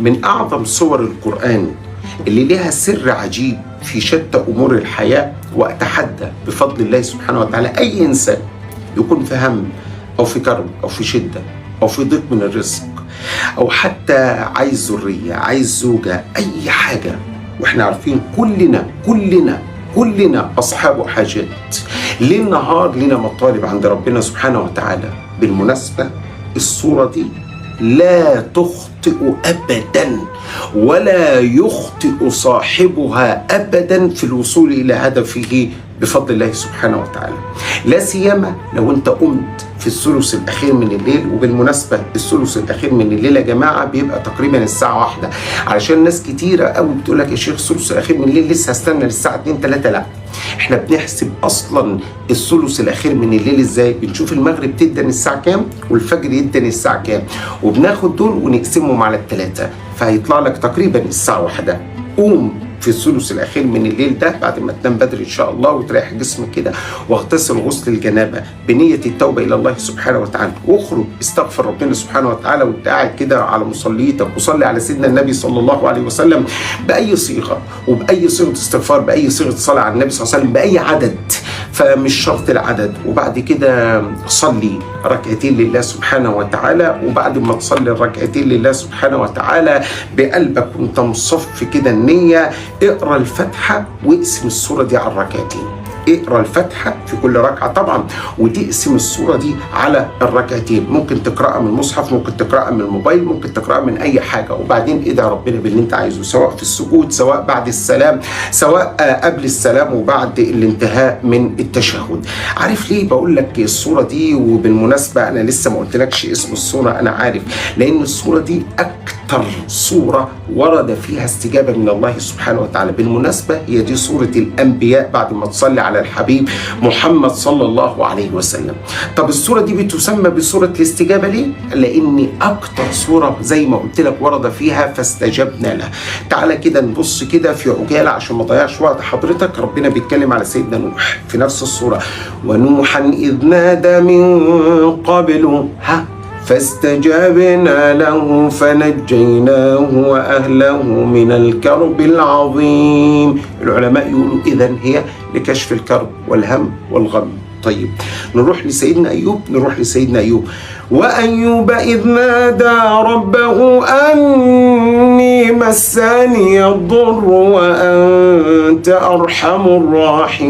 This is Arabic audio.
من أعظم سور القرآن اللي لها سر عجيب في شتى أمور الحياة. وأتحدى بفضل الله سبحانه وتعالى أي إنسان يكون في هم أو في كرب أو في شدة أو في ضيق من الرزق أو حتى عايز ذرية، عايز زوجة، أي حاجة، وإحنا عارفين كلنا أصحاب حاجات. ليل نهار لنا مطالب عند ربنا سبحانه وتعالى. بالمناسبة الصورة دي لا تخطئ أبدا ولا يخطئ صاحبها أبدا في الوصول إلى هدفه بفضل الله سبحانه وتعالى، لا سيما لو أنت قمت في الثلث الأخير من الليل. وبالمناسبة الثلث الأخير من الليل يا جماعة بيبقى تقريبا الساعة 1، علشان ناس كتيرة قوي بتقول لك يا شيخ الثلث الأخير من الليل لسه هستنى للساعة 2 3. لا، احنا بنحسب أصلا الثلث الأخير من الليل إزاي؟ بنشوف المغرب تدن الساعة كام والفجر يدن الساعة كام، وبناخد دول ونقسمهم على الثلاثة، فهيطلع لك تقريبا الساعة 1. قوم في الثلث الأخير من الليل ده بعد ما تنام بدري إن شاء الله وتريح جسمك كده، واغتسل غسل الجنابة بنية التوبة إلى الله سبحانه وتعالى، واخرج استغفر ربنا سبحانه وتعالى وأنت قاعد كده على مصليتك، وصلي على سيدنا النبي صلى الله عليه وسلم بأي صيغة وبأي صيغة استغفار، بأي صيغة صلاة على النبي صلى الله عليه وسلم، بأي عدد، فمش شرط العدد. وبعد كده صلي ركعتين لله سبحانه وتعالى، وبعد ما تصلي الركعتين لله سبحانه وتعالى بقلبك وانت مصف كده النية، اقرأ الفاتحة واقسم السورة دي على الركعتين. اقرأ الفاتحة في كل ركعة طبعا، وتقسم السورة دي على الركعتين. ممكن تقرأها من المصحف، ممكن تقرأها من الموبايل، ممكن تقرأها من أي حاجة، وبعدين ادعي ربنا باللي انت عايزه، سواء في السجود، سواء بعد السلام، سواء قبل السلام وبعد الانتهاء من التشهد. عارف ليه بقول لك السورة دي؟ وبالمناسبة أنا لسه ما قلتلكش اسم السورة، أنا عارف، لأن السورة دي أكتر سورة ورد فيها استجابة من الله سبحانه وتعالى. بالمناسبة هي دي سورة الأنبياء بعد ما تصلي على الحبيب محمد صلى الله عليه وسلم. طب السورة دي بتسمى بسورة الاستجابة ليه؟ لأن أكتر سورة زي ما قلت لك ورد فيها فاستجبنا له. تعالى كده نبص كده في عجالة عشان ما ضيعش وقت حضرتك. ربنا بيتكلم على سيدنا نوح في نفس السورة، ونوحا إذ نادى من قبل فاستجابنا له فنجيناه وأهله من الكرب العظيم. العلماء يقولوا إذن هي لكشف الكرب والهم والغم. طيب نروح لسيدنا أيوب. وأيوب إذ نادى ربه أني مسني الضر وأنت أرحم الراحمين.